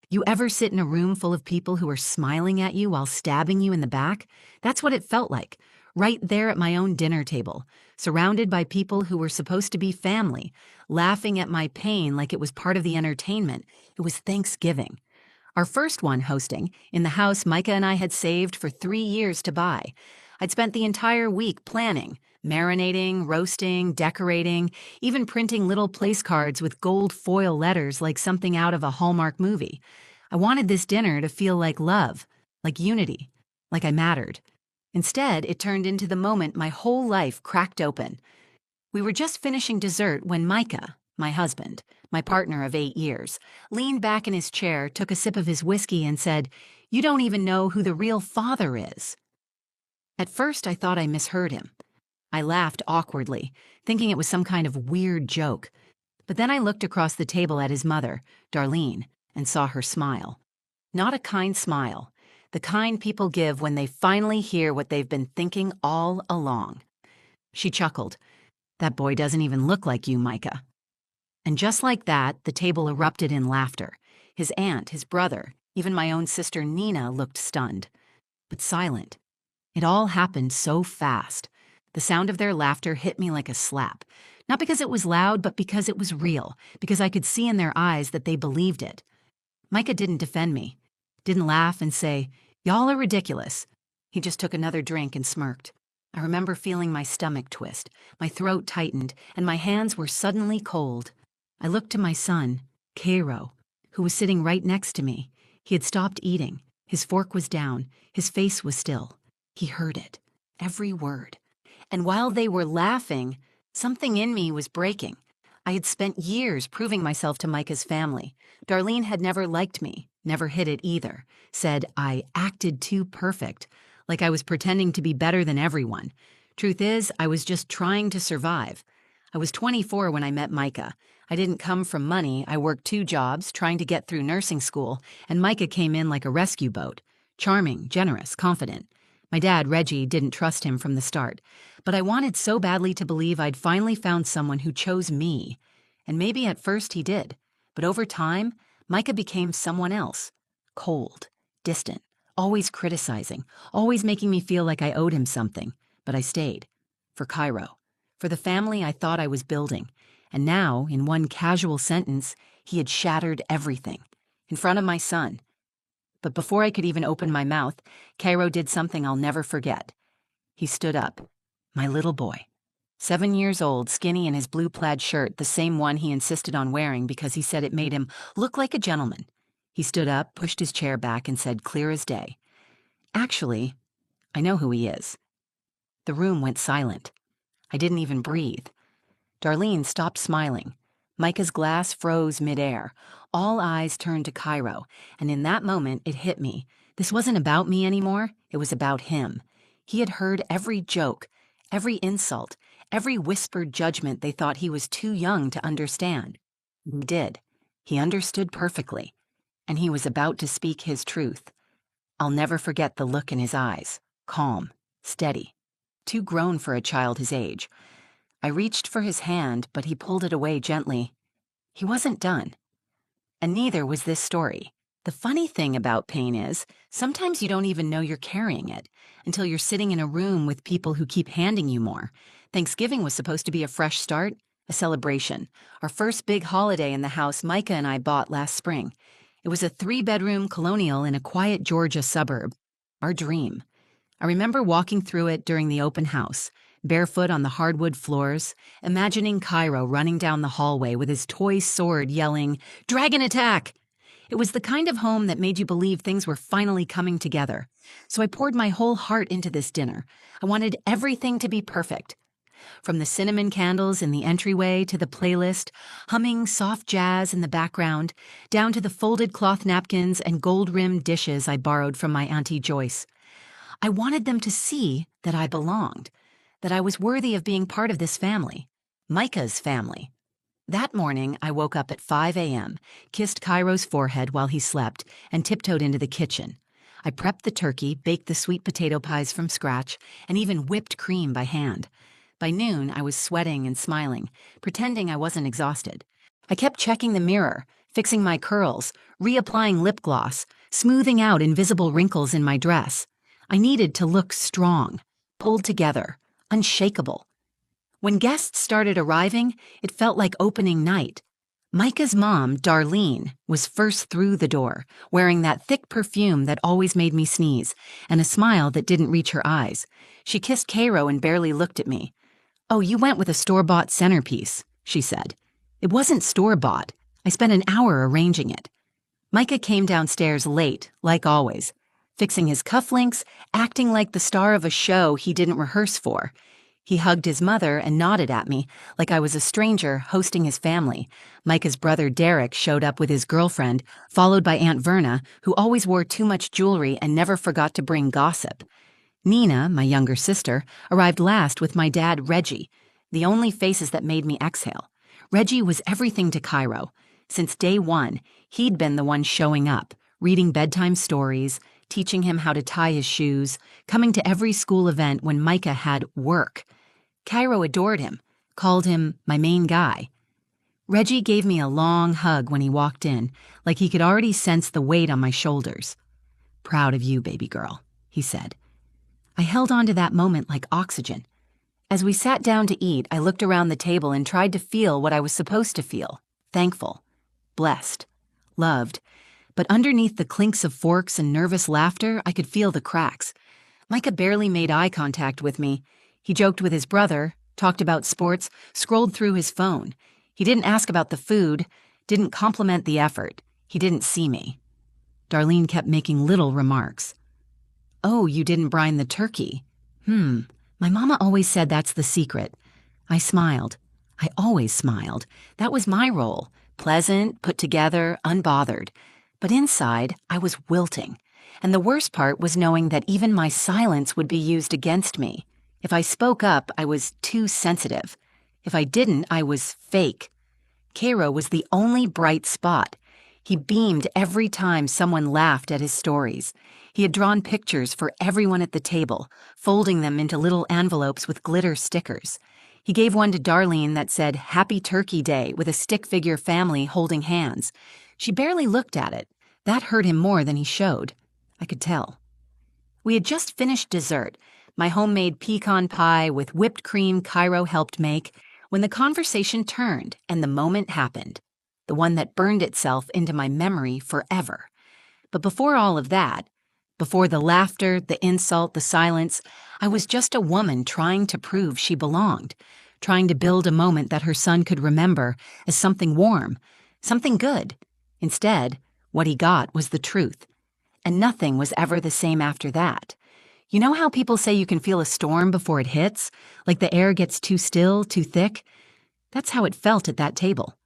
You ever sit in a room full of people who are smiling at you while stabbing you in the back? That's what it felt like, right there at my own dinner table, surrounded by people who were supposed to be family, laughing at my pain like it was part of the entertainment. It was Thanksgiving. Our first one hosting, in the house Micah and I had saved for 3 years to buy. I'd spent the entire week planning, marinating, roasting, decorating, even printing little place cards with gold foil letters like something out of a Hallmark movie. I wanted this dinner to feel like love, like unity, like I mattered. Instead, it turned into the moment my whole life cracked open. We were just finishing dessert when Micah, my husband, my partner of 8 years, leaned back in his chair, took a sip of his whiskey, and said, "You don't even know who the real father is." At first, I thought I misheard him. I laughed awkwardly, thinking it was some kind of weird joke. But then I looked across the table at his mother, Darlene, and saw her smile. Not a kind smile, the kind people give when they finally hear what they've been thinking all along. She chuckled. "That boy doesn't even look like you, Micah." And just like that, the table erupted in laughter. His aunt, his brother, even my own sister Nina looked stunned, but silent. It all happened so fast. The sound of their laughter hit me like a slap. Not because it was loud, but because it was real, because I could see in their eyes that they believed it. Micah didn't defend me, didn't laugh and say, "Y'all are ridiculous." He just took another drink and smirked. I remember feeling my stomach twist, my throat tightened, and my hands were suddenly cold. I looked to my son, Cairo, who was sitting right next to me. He had stopped eating. His fork was down. His face was still. He heard it, every word. And while they were laughing, something in me was breaking. I had spent years proving myself to Micah's family. Darlene had never liked me, never hid it either, said I acted too perfect, like I was pretending to be better than everyone. Truth is, I was just trying to survive. I was 24 when I met Micah. I didn't come from money. I worked 2 jobs, trying to get through nursing school, and Micah came in like a rescue boat. Charming, generous, confident. My dad, Reggie, didn't trust him from the start, but I wanted so badly to believe I'd finally found someone who chose me. And maybe at first he did, but over time, Micah became someone else. Cold, distant, always criticizing, always making me feel like I owed him something. But I stayed. For Cairo. For the family I thought I was building. And now, in one casual sentence, he had shattered everything. In front of my son. But before I could even open my mouth, Cairo did something I'll never forget. He stood up. My little boy. 7 years old, skinny in his blue plaid shirt, the same one he insisted on wearing because he said it made him look like a gentleman. He stood up, pushed his chair back, and said clear as day, "Actually, I know who he is." The room went silent. I didn't even breathe. Darlene stopped smiling. Micah's glass froze midair. All eyes turned to Cairo, and in that moment it hit me. This wasn't about me anymore. It was about him. He had heard every joke, every insult, every whispered judgment they thought he was too young to understand. He did. He understood perfectly, and he was about to speak his truth. I'll never forget the look in his eyes, calm, steady, too grown for a child his age. I reached for his hand, but he pulled it away gently. He wasn't done. And neither was this story. The funny thing about pain is, sometimes you don't even know you're carrying it until you're sitting in a room with people who keep handing you more. Thanksgiving was supposed to be a fresh start, a celebration. Our first big holiday in the house Micah and I bought last spring. It was a 3-bedroom colonial in a quiet Georgia suburb. Our dream. I remember walking through it during the open house, barefoot on the hardwood floors, imagining Cairo running down the hallway with his toy sword yelling, "Dragon attack!" It was the kind of home that made you believe things were finally coming together. So I poured my whole heart into this dinner. I wanted everything to be perfect. From the cinnamon candles in the entryway to the playlist, humming soft jazz in the background, down to the folded cloth napkins and gold-rimmed dishes I borrowed from my Auntie Joyce. I wanted them to see that I belonged, that I was worthy of being part of this family, Micah's family. That morning, I woke up at 5 a.m., kissed Cairo's forehead while he slept, and tiptoed into the kitchen. I prepped the turkey, baked the sweet potato pies from scratch, and even whipped cream by hand. By noon, I was sweating and smiling, pretending I wasn't exhausted. I kept checking the mirror, fixing my curls, reapplying lip gloss, smoothing out invisible wrinkles in my dress. I needed to look strong, pulled together, unshakable. When guests started arriving, it felt like opening night. Micah's mom, Darlene, was first through the door, wearing that thick perfume that always made me sneeze, and a smile that didn't reach her eyes. She kissed Cairo and barely looked at me. "Oh, you went with a store-bought centerpiece," she said. "It wasn't store-bought. I spent an hour arranging it." Micah came downstairs late, like always, fixing his cufflinks, acting like the star of a show he didn't rehearse for. He hugged his mother and nodded at me like I was a stranger hosting his family. Micah's brother Derek showed up with his girlfriend, followed by Aunt Verna, who always wore too much jewelry and never forgot to bring gossip. Nina, my younger sister, arrived last with my dad Reggie, the only faces that made me exhale. Reggie was everything to Cairo. Since day one, he'd been the one showing up, reading bedtime stories, teaching him how to tie his shoes, coming to every school event when Micah had work. Cairo adored him, called him my main guy. Reggie gave me a long hug when he walked in, like he could already sense the weight on my shoulders. "Proud of you, baby girl," he said. I held on to that moment like oxygen. As we sat down to eat, I looked around the table and tried to feel what I was supposed to feel: thankful, blessed, loved. But underneath the clinks of forks and nervous laughter, I could feel the cracks. Micah barely made eye contact with me. He joked with his brother, talked about sports, scrolled through his phone. He didn't ask about the food, didn't compliment the effort. He didn't see me. Darlene kept making little remarks. "Oh, you didn't brine the turkey. My mama always said that's the secret." I smiled. I always smiled. That was my role. Pleasant, put together, unbothered. But inside, I was wilting. And the worst part was knowing that even my silence would be used against me. If I spoke up, I was too sensitive. If I didn't, I was fake. Cairo was the only bright spot. He beamed every time someone laughed at his stories. He had drawn pictures for everyone at the table, folding them into little envelopes with glitter stickers. He gave one to Darlene that said, "Happy Turkey Day," with a stick figure family holding hands. She barely looked at it. That hurt him more than he showed. I could tell. We had just finished dessert, my homemade pecan pie with whipped cream Cairo helped make, when the conversation turned and the moment happened, the one that burned itself into my memory forever. But before all of that, before the laughter, the insult, the silence, I was just a woman trying to prove she belonged, trying to build a moment that her son could remember as something warm, something good. Instead, what he got was the truth. And nothing was ever the same after that. You know how people say you can feel a storm before it hits? Like the air gets too still, too thick? That's how it felt at that table.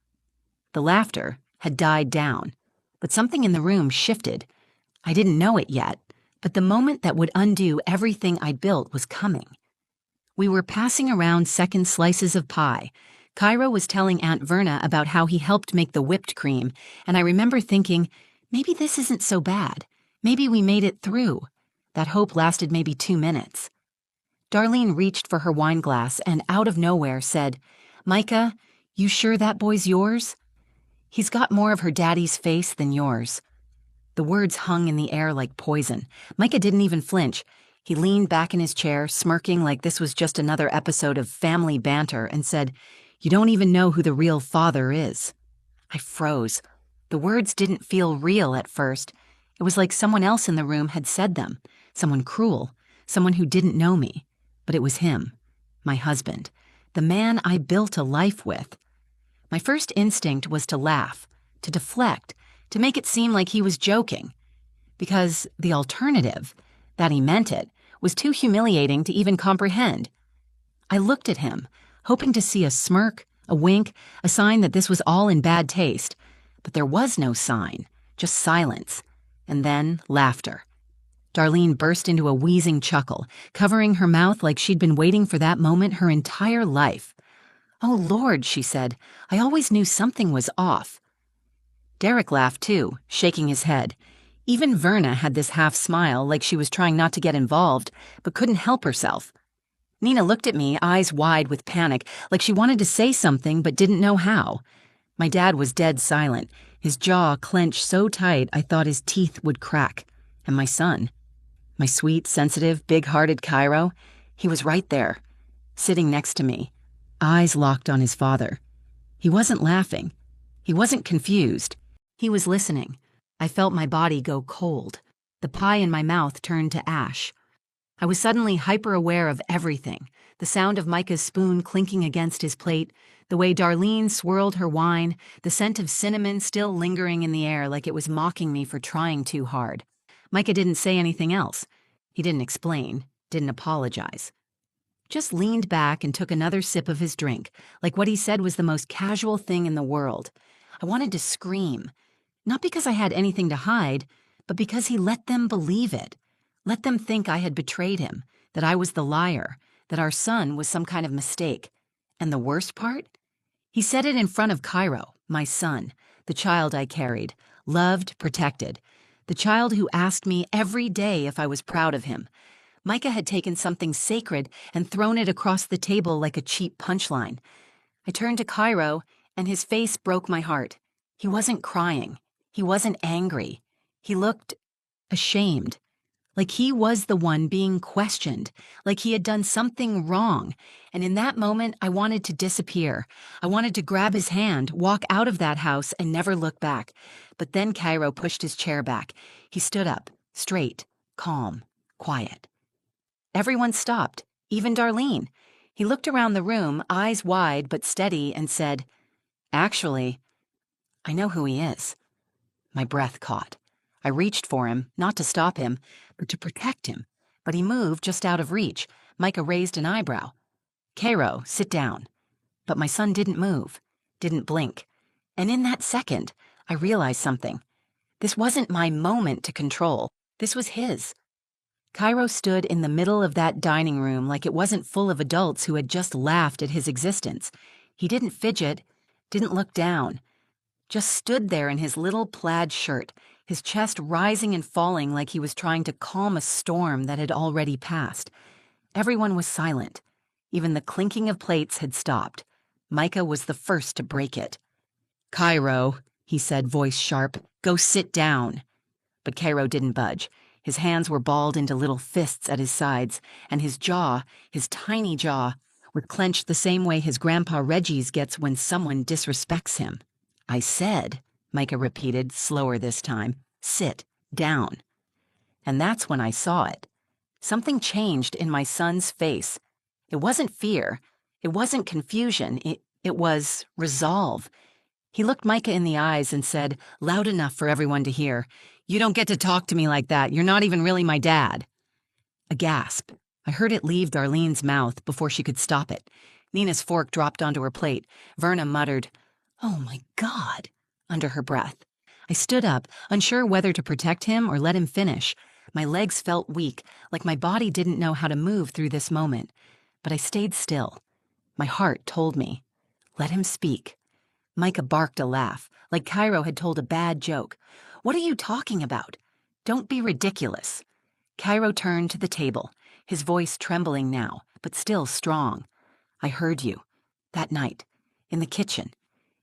The laughter had died down, but something in the room shifted. I didn't know it yet, but the moment that would undo everything I built was coming. We were passing around second slices of pie. Cairo was telling Aunt Verna about how he helped make the whipped cream, and I remember thinking, maybe this isn't so bad. Maybe we made it through. That hope lasted maybe 2 minutes. Darlene reached for her wine glass and out of nowhere said, "Micah, you sure that boy's yours? He's got more of her daddy's face than yours." The words hung in the air like poison. Micah didn't even flinch. He leaned back in his chair, smirking like this was just another episode of family banter, and said, "You don't even know who the real father is." I froze. The words didn't feel real at first. It was like someone else in the room had said them. Someone cruel, someone who didn't know me. But it was him, my husband, the man I built a life with. My first instinct was to laugh, to deflect, to make it seem like he was joking. Because the alternative, that he meant it, was too humiliating to even comprehend. I looked at him, hoping to see a smirk, a wink, a sign that this was all in bad taste. But there was no sign, just silence, and then laughter. Darlene burst into a wheezing chuckle, covering her mouth like she'd been waiting for that moment her entire life. "Oh, Lord," she said, "I always knew something was off." Derek laughed too, shaking his head. Even Verna had this half smile like she was trying not to get involved, but couldn't help herself. Nina looked at me, eyes wide with panic, like she wanted to say something but didn't know how. My dad was dead silent. His jaw clenched so tight I thought his teeth would crack. And my son, my sweet, sensitive, big-hearted Cairo, he was right there, sitting next to me, eyes locked on his father. He wasn't laughing. He wasn't confused. He was listening. I felt my body go cold. The pie in my mouth turned to ash. I was suddenly hyper-aware of everything. The sound of Micah's spoon clinking against his plate, the way Darlene swirled her wine, the scent of cinnamon still lingering in the air like it was mocking me for trying too hard. Micah didn't say anything else. He didn't explain, didn't apologize. Just leaned back and took another sip of his drink, like what he said was the most casual thing in the world. I wanted to scream, not because I had anything to hide, but because he let them believe it. Let them think I had betrayed him, that I was the liar, that our son was some kind of mistake. And the worst part? He said it in front of Cairo, my son, the child I carried, loved, protected, the child who asked me every day if I was proud of him. Micah had taken something sacred and thrown it across the table like a cheap punchline. I turned to Cairo, and his face broke my heart. He wasn't crying. He wasn't angry. He looked ashamed. Like he was the one being questioned, like he had done something wrong. And in that moment, I wanted to disappear. I wanted to grab his hand, walk out of that house, and never look back. But then Cairo pushed his chair back. He stood up, straight, calm, quiet. Everyone stopped, even Darlene. He looked around the room, eyes wide but steady, and said, "Actually, I know who he is." My breath caught. I reached for him, not to stop him, but to protect him. But he moved just out of reach. Micah raised an eyebrow. "Cairo, sit down." But my son didn't move, didn't blink. And in that second, I realized something. This wasn't my moment to control. This was his. Cairo stood in the middle of that dining room like it wasn't full of adults who had just laughed at his existence. He didn't fidget, didn't look down. Just stood there in his little plaid shirt, his chest rising and falling like he was trying to calm a storm that had already passed. Everyone was silent. Even the clinking of plates had stopped. Micah was the first to break it. "Cairo," he said, voice sharp, "go sit down." But Cairo didn't budge. His hands were balled into little fists at his sides, and his jaw, his tiny jaw, were clenched the same way his grandpa Reggie's gets when someone disrespects him. "I said," Micah repeated, slower this time, "sit down." And that's when I saw it. Something changed in my son's face. It wasn't fear. It wasn't confusion. It was resolve. He looked Micah in the eyes and said, loud enough for everyone to hear, "You don't get to talk to me like that. You're not even really my dad." A gasp. I heard it leave Darlene's mouth before she could stop it. Nina's fork dropped onto her plate. Verna muttered, "Oh my God," under her breath. I stood up, unsure whether to protect him or let him finish. My legs felt weak, like my body didn't know how to move through this moment. But I stayed still. My heart told me, let him speak. Micah barked a laugh, like Cairo had told a bad joke. "What are you talking about? Don't be ridiculous." Cairo turned to the table, his voice trembling now, but still strong. "I heard you. That night. In the kitchen.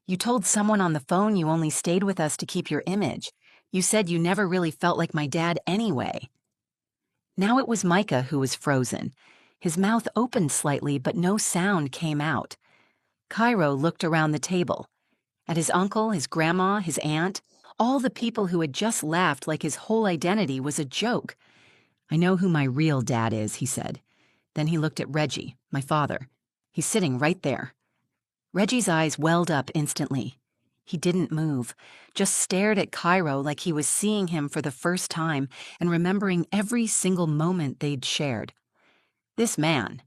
You told someone on the phone you only stayed with us to keep your image. You said you never really felt like my dad anyway." Now it was Micah who was frozen. His mouth opened slightly, but no sound came out. Cairo looked around the table. At his uncle, his grandma, his aunt, all the people who had just laughed like his whole identity was a joke. "I know who my real dad is," he said. Then he looked at Reggie, my father. "He's sitting right there." Reggie's eyes welled up instantly. He didn't move, just stared at Cairo like he was seeing him for the first time and remembering every single moment they'd shared. "This man,"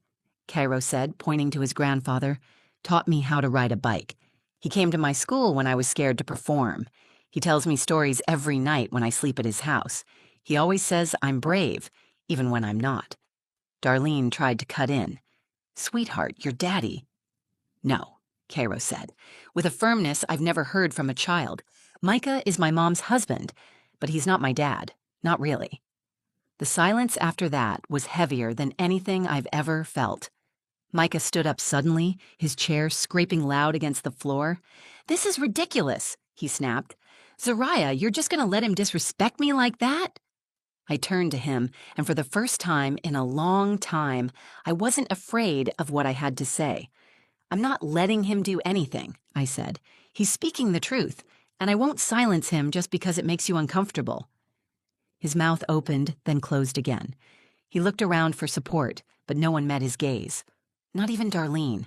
Cairo said, pointing to his grandfather, "taught me how to ride a bike. He came to my school when I was scared to perform. He tells me stories every night when I sleep at his house. He always says I'm brave, even when I'm not." Darlene tried to cut in. "Sweetheart, your daddy." "No," Cairo said, with a firmness I've never heard from a child. "Micah is my mom's husband, but he's not my dad. Not really." The silence after that was heavier than anything I've ever felt. Micah stood up suddenly, his chair scraping loud against the floor. "This is ridiculous," he snapped. Zariah, you're just gonna let him disrespect me like that? I turned to him, and for the first time in a long time, I wasn't afraid of what I had to say. I'm not letting him do anything, I said. He's speaking the truth, and I won't silence him just because it makes you uncomfortable. His mouth opened, then closed again. He looked around for support, but no one met his gaze. Not even Darlene.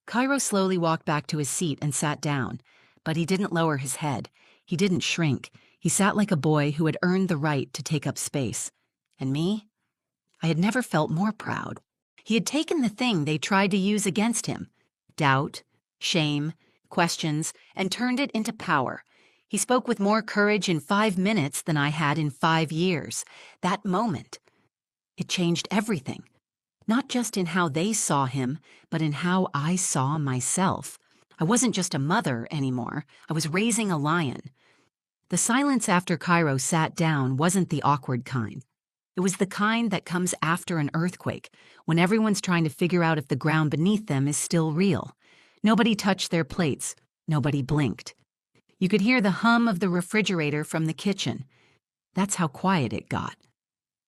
Cairo slowly walked back to his seat and sat down, but he didn't lower his head. He didn't shrink. He sat like a boy who had earned the right to take up space. And me? I had never felt more proud. He had taken the thing they tried to use against him, doubt, shame, questions, and turned it into power. He spoke with more courage in 5 minutes than I had in 5 years. That moment. It changed everything. Not just in how they saw him, but in how I saw myself. I wasn't just a mother anymore. I was raising a lion. The silence after Cairo sat down wasn't the awkward kind. It was the kind that comes after an earthquake, when everyone's trying to figure out if the ground beneath them is still real. Nobody touched their plates. Nobody blinked. You could hear the hum of the refrigerator from the kitchen. That's how quiet it got.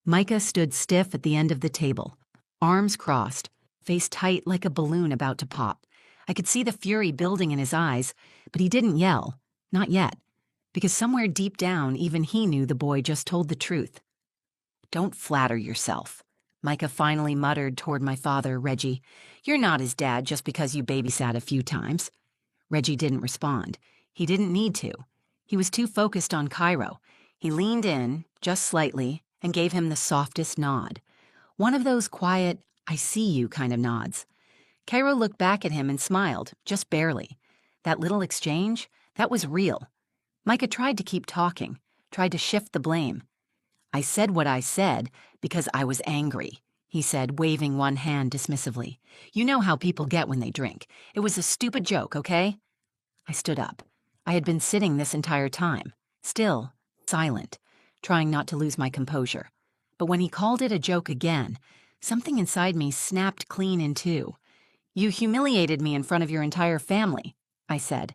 Micah stood stiff at the end of the table, arms crossed, face tight like a balloon about to pop. I could see the fury building in his eyes, but he didn't yell. Not yet. Because somewhere deep down, even he knew the boy just told the truth. Don't flatter yourself, Micah finally muttered toward my father, Reggie. You're not his dad just because you babysat a few times. Reggie didn't respond. He didn't need to. He was too focused on Cairo. He leaned in, just slightly, and gave him the softest nod. One of those quiet, I see you kind of nods. Cairo looked back at him and smiled, just barely. That little exchange, that was real. Micah tried to keep talking, tried to shift the blame. I said what I said because I was angry, he said, waving one hand dismissively. You know how people get when they drink. It was a stupid joke, okay? I stood up. I had been sitting this entire time, still, silent, trying not to lose my composure. But when he called it a joke again, something inside me snapped clean in two. You humiliated me in front of your entire family, I said.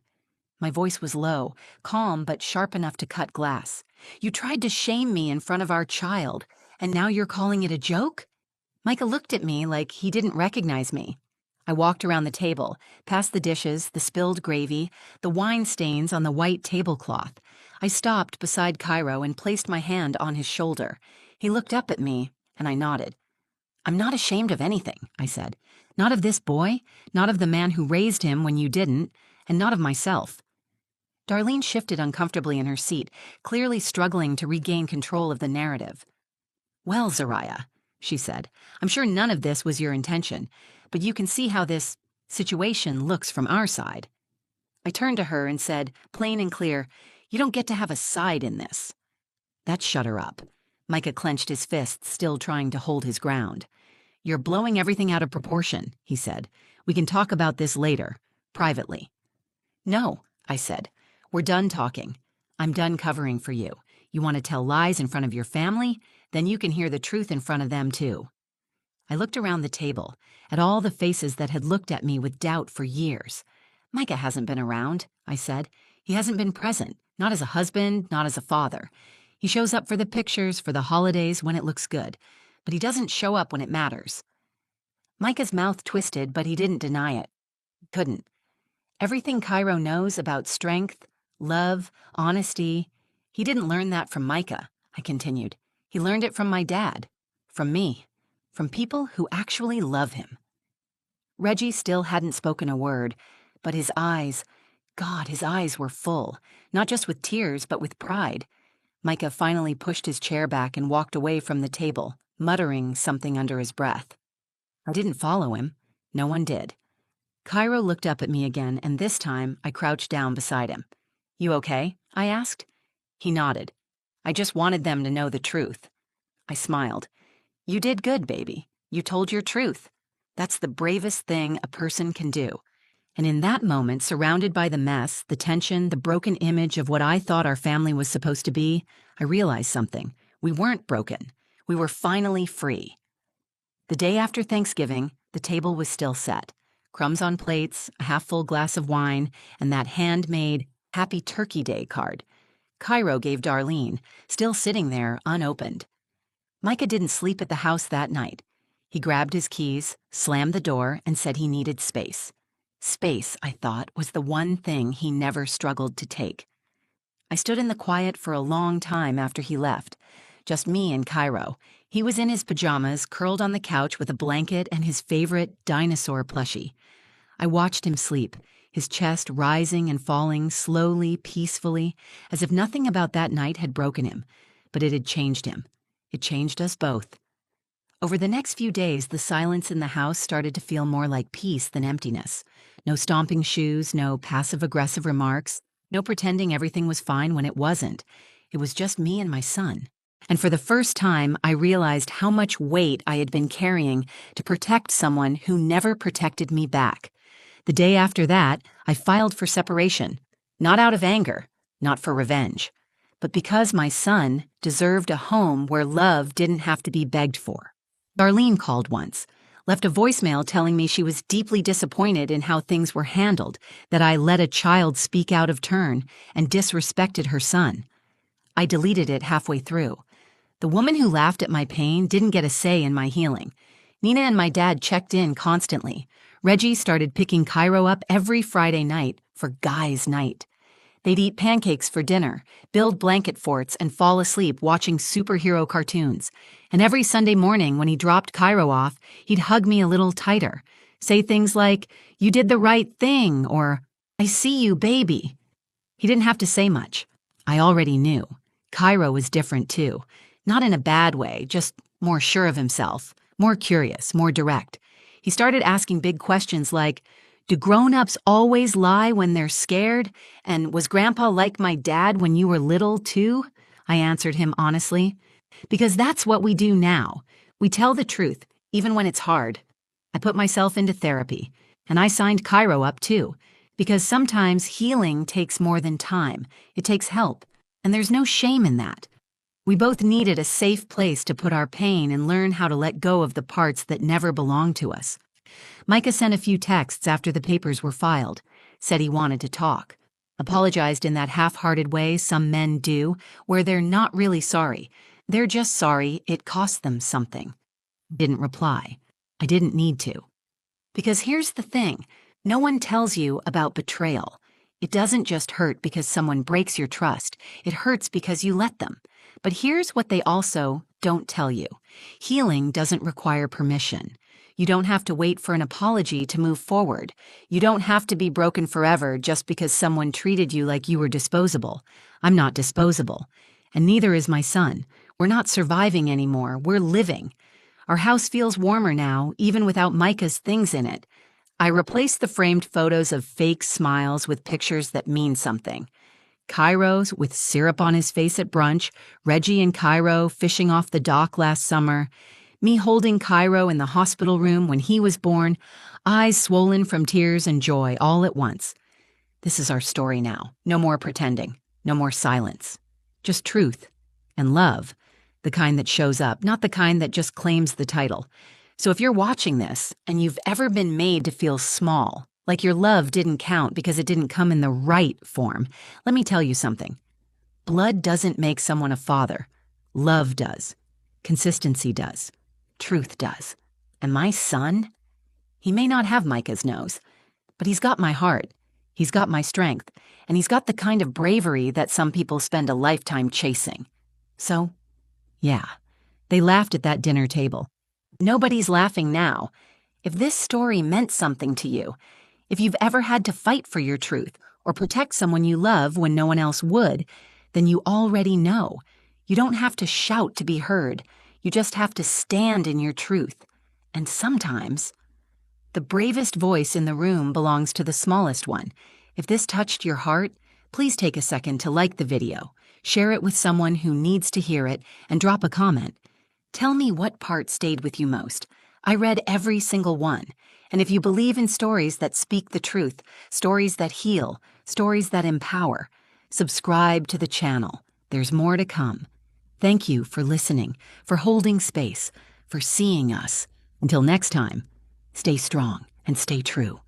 My voice was low, calm but sharp enough to cut glass. You tried to shame me in front of our child, and now you're calling it a joke? Micah looked at me like he didn't recognize me. I walked around the table, past the dishes, the spilled gravy, the wine stains on the white tablecloth. I stopped beside Cairo and placed my hand on his shoulder. He looked up at me, and I nodded. I'm not ashamed of anything, I said. Not of this boy, not of the man who raised him when you didn't, and not of myself. Darlene shifted uncomfortably in her seat, clearly struggling to regain control of the narrative. Well, Zariah, she said, I'm sure none of this was your intention, but you can see how this situation looks from our side. I turned to her and said, plain and clear, you don't get to have a side in this. That shut her up. Micah clenched his fists, still trying to hold his ground. You're blowing everything out of proportion, he said. We can talk about this later, privately. No, I said. We're done talking. I'm done covering for you. You want to tell lies in front of your family? Then you can hear the truth in front of them, too. I looked around the table, at all the faces that had looked at me with doubt for years. Micah hasn't been around, I said. He hasn't been present, not as a husband, not as a father. He shows up for the pictures, for the holidays, when it looks good, but he doesn't show up when it matters. Micah's mouth twisted, but he didn't deny it. Couldn't. Everything Cairo knows about strength, love, honesty, he didn't learn that from Micah, I continued. He learned it from my dad, from me, from people who actually love him. Reggie still hadn't spoken a word, but his eyes, God, his eyes were full, not just with tears, but with pride. Micah finally pushed his chair back and walked away from the table, muttering something under his breath. I didn't follow him. No one did. Cairo looked up at me again, and this time I crouched down beside him. You okay? I asked. He nodded. I just wanted them to know the truth. I smiled. You did good, baby. You told your truth. That's the bravest thing a person can do. And in that moment, surrounded by the mess, the tension, the broken image of what I thought our family was supposed to be, I realized something. We weren't broken. We were finally free. The day after Thanksgiving, the table was still set. Crumbs on plates, a half-full glass of wine, and that handmade Happy Turkey Day card. Cairo gave Darlene, still sitting there unopened. Micah didn't sleep at the house that night. He grabbed his keys, slammed the door, and said he needed space. Space, I thought, was the one thing he never struggled to take. I stood in the quiet for a long time after he left. Just me and Cairo. He was in his pajamas, curled on the couch with a blanket and his favorite dinosaur plushie. I watched him sleep, his chest rising and falling slowly, peacefully, as if nothing about that night had broken him. But it had changed him. It changed us both. Over the next few days, the silence in the house started to feel more like peace than emptiness. No stomping shoes, no passive-aggressive remarks, no pretending everything was fine when it wasn't. It was just me and my son. And for the first time, I realized how much weight I had been carrying to protect someone who never protected me back. The day after that, I filed for separation. Not out of anger, not for revenge, but because my son deserved a home where love didn't have to be begged for. Darlene called once, left a voicemail telling me she was deeply disappointed in how things were handled, that I let a child speak out of turn and disrespected her son. I deleted it halfway through. The woman who laughed at my pain didn't get a say in my healing. Nina and my dad checked in constantly. Reggie started picking Cairo up every Friday night for guys' night. They'd eat pancakes for dinner, build blanket forts, and fall asleep watching superhero cartoons. And every Sunday morning when he dropped Cairo off, he'd hug me a little tighter, say things like, "You did the right thing," or "I see you, baby." He didn't have to say much. I already knew. Cairo was different too. Not in a bad way, just more sure of himself, more curious, more direct. He started asking big questions like, "Do grown-ups always lie when they're scared? And was Grandpa like my dad when you were little, too?" I answered him honestly. Because that's what we do now. We tell the truth, even when it's hard. I put myself into therapy, and I signed Cairo up too, because sometimes healing takes more than time. It takes help, and there's no shame in that. We both needed a safe place to put our pain and learn how to let go of the parts that never belonged to us. Micah sent a few texts after the papers were filed, said he wanted to talk, apologized in that half-hearted way some men do, where they're not really sorry. They're just sorry it cost them something. Didn't reply. I didn't need to. Because here's the thing, no one tells you about betrayal. It doesn't just hurt because someone breaks your trust. It hurts because you let them. But here's what they also don't tell you. Healing doesn't require permission. You don't have to wait for an apology to move forward. You don't have to be broken forever just because someone treated you like you were disposable. I'm not disposable. And neither is my son. We're not surviving anymore. We're living. Our house feels warmer now, even without Micah's things in it. I replaced the framed photos of fake smiles with pictures that mean something. Cairo's with syrup on his face at brunch, Reggie and Cairo fishing off the dock last summer, me holding Cairo in the hospital room when he was born, eyes swollen from tears and joy all at once. This is our story now. No more pretending. No more silence. Just truth and love, the kind that shows up, not the kind that just claims the title. So if you're watching this and you've ever been made to feel small, like your love didn't count because it didn't come in the right form, let me tell you something. Blood doesn't make someone a father. Love does. Consistency does. Truth does. And my son? He may not have Micah's nose, but he's got my heart. He's got my strength. And he's got the kind of bravery that some people spend a lifetime chasing. So, yeah, they laughed at that dinner table. Nobody's laughing now. If this story meant something to you, if you've ever had to fight for your truth or protect someone you love when no one else would, then you already know. You don't have to shout to be heard. You just have to stand in your truth. And sometimes, the bravest voice in the room belongs to the smallest one. If this touched your heart, please take a second to like the video, share it with someone who needs to hear it, and drop a comment. Tell me what part stayed with you most. I read every single one. And if you believe in stories that speak the truth, stories that heal, stories that empower, subscribe to the channel. There's more to come. Thank you for listening, for holding space, for seeing us. Until next time, stay strong and stay true.